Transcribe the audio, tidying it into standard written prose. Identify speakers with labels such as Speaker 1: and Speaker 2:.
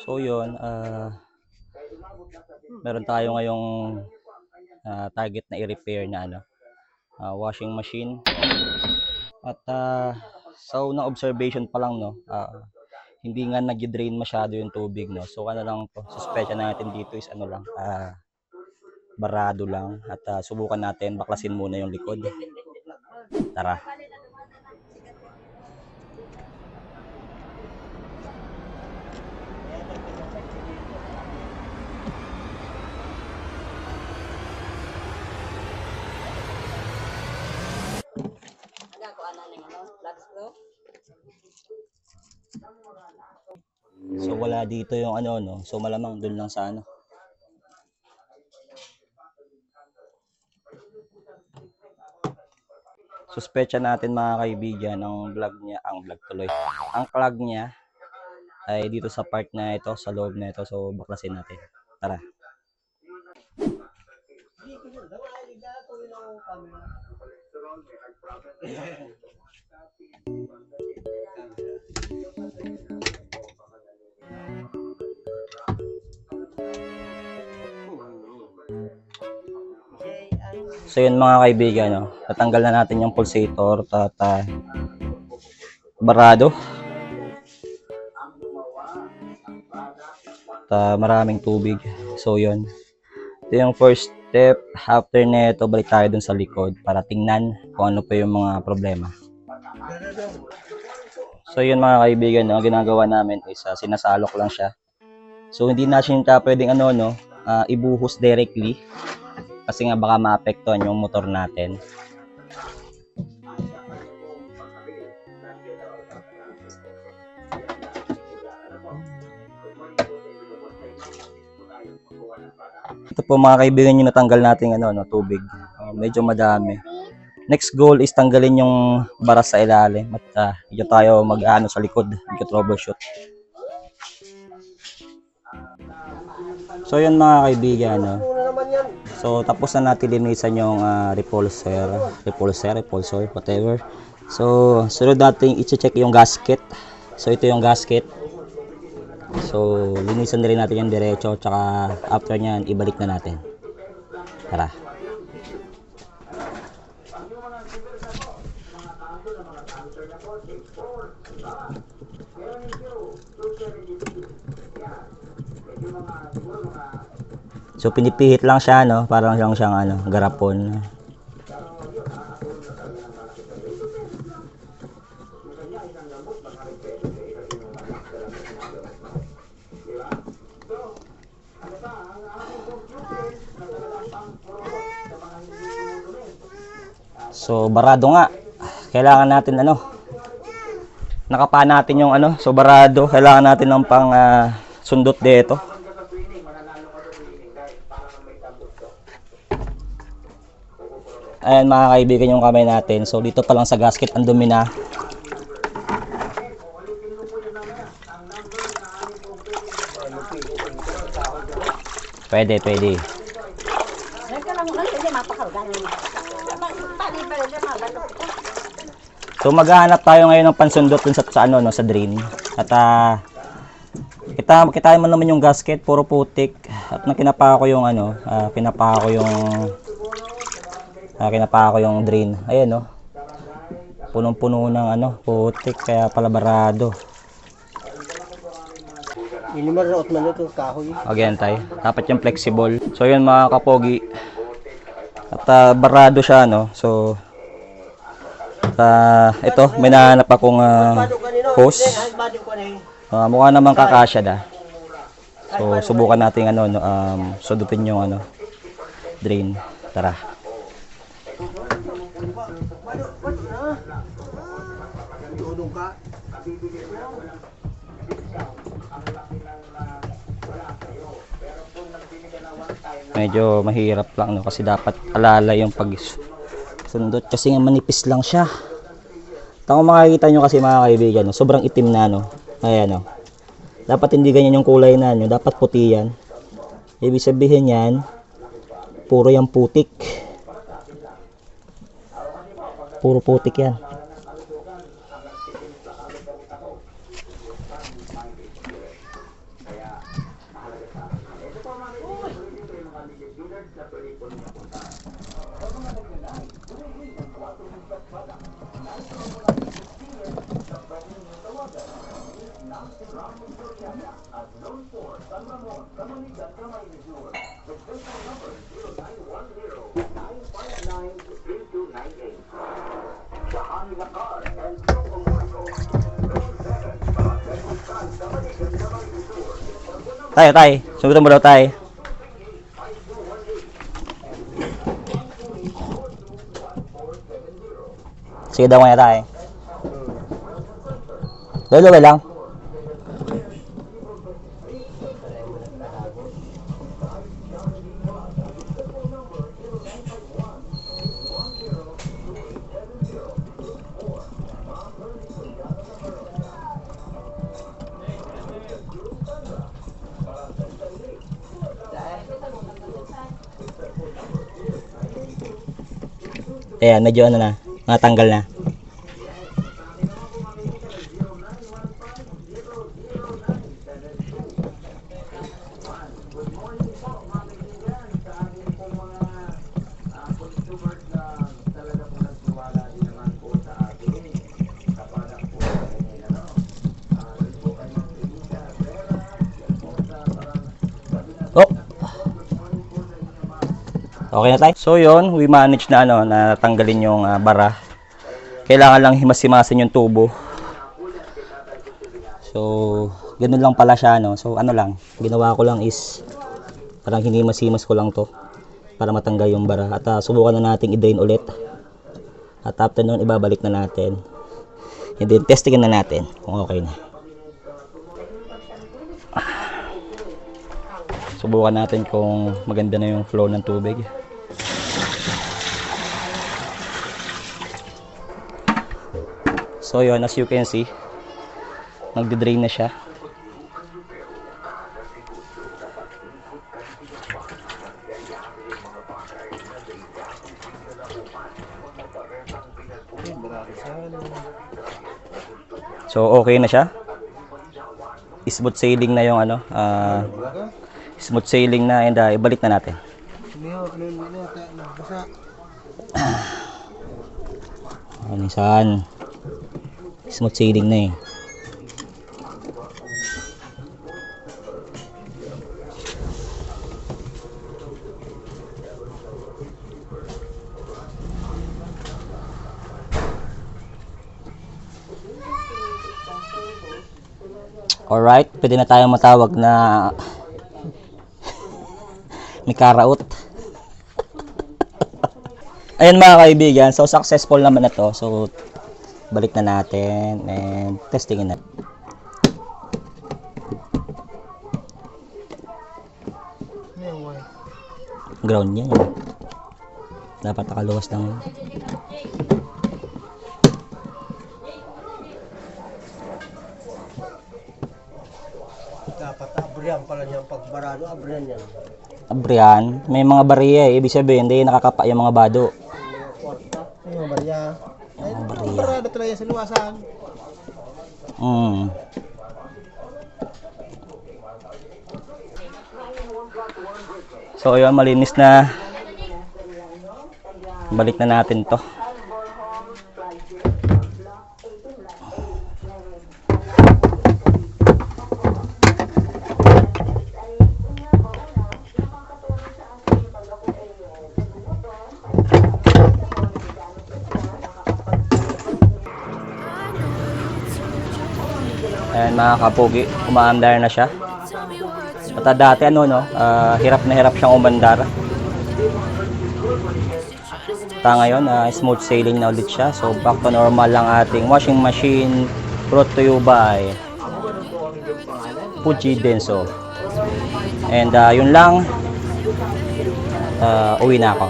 Speaker 1: So yun, meron tayo ngayong target na i-repair na washing machine. At sa unang observation pa lang, no, hindi nga nag-drain masyado yung tubig, no. So ano lang to, suspecha natin dito is ano lang, barado lang. At subukan natin baklasin muna yung likod. Tara. So wala dito yung ano, no. So malamang dun lang sa ano. Suspecha natin mga kaibigan, ang clog niya ay dito sa part na ito, sa loob na ito. So baklasin natin. Tara. So yun mga kaibigan, no, tatanggal na natin yung pulsator at barado. At maraming tubig. So yun. Ito yung first step. After nito, balik tayo dun sa likod para tingnan kung ano pa yung mga problema. So yun mga kaibigan, ang ginagawa namin is sinasalok lang siya. So hindi natin siya pwedeng ibuhos directly kasi nga baka maapektuhan yung motor natin. Ito po mga kaibigan yung natanggal natin tubig. Medyo madami. Next goal is tanggalin yung baras sa ilalim at dito tayo mag-ano sa likod, mag-troubleshoot. So yun mga kaibigan, so tapos na natin linisan yung repulsor, whatever. So sunod natin i-check yung gasket. So ito yung gasket. So linisan na rin natin yung diretso, tsaka after nyan ibalik na natin. Tara. So pinipihit lang siya, no, parang siyang garapon. So barado nga. Kailangan natin nakapa natin yung so barado, kailangan natin ng pang sundot dito. Ayan mga kaibigan yung kamay natin. So dito pa lang sa gasket ang dumi na. Pwede. So maghahanap tayo ngayon ng pansundot dun sa drain. At kita mo naman yung gasket, puro putik. At kinapa ko yung kinapa ko yung drain. Ayan, no. Punong-puno ng putik, kaya pala barado.
Speaker 2: Inimarot man ito kahoy.
Speaker 1: Again tayo. Dapat yung flexible. So yun mga kapogi. At barado siya, no. So ito, may nahanap akong hose. Mukha naman kakasya da. So subukan natin sundutin yung drain. Tara. Medyo mahirap lang, no, kasi dapat alala yung pagsundot kasi nga manipis lang siya. Kung makikita nyo kasi mga kaibigan, sobrang itim na, no. Ayan, no. Dapat hindi ganyan yung kulay na, no. Dapat puti yan. Ibig sabihin yan, puro yung putik. Puro putik yan. Tay. Sunod mo daw, tay. Sige daw nga, tay. Lolo, lang. Ayan, medyo ano na, natanggal na. Oh. Okay na tayo. So yun, we manage na na tanggalin yung bara. Kailangan lang himas-himasin yung tubo. So, ganun lang pala siya So, lang, ginawa ko lang is parang hinimas-himas ko lang to para matanggal yung bara. At subukan na natin i-drain ulit. At after nun, ibabalik na natin. And then, testingin na natin kung okay na. Subukan natin kung maganda na yung flow ng tubig. So yun, as you can see, nagde-drain na siya. So okay na siya. Smooth sailing na yung smooth sailing na, and ibalik na natin. Anisan. Smooth sailing na Alright, pwede na tayong matawag na may karaot. Ayun mga kaibigan, so successful naman na to. So balik na natin and testingin na. Ground niya. Dapat nakaluwas lang.
Speaker 2: Dapat abrihan pala niyang pagbarado, abrihan niya.
Speaker 1: Abrihan, may mga bariya ibig sabihin hindi nakakapa yung mga bado.
Speaker 2: May mga bariya. Barado talaga sa luwasan.
Speaker 1: So ayun, malinis na. Balik na natin to. Ayan mga kapugi, umaandar na siya. At dati hirap na hirap siyang umandar. Ngayon, smooth sailing na ulit siya. So back to normal lang ating washing machine, brought to you by Fuji Denso. And yun lang, uwi na ako.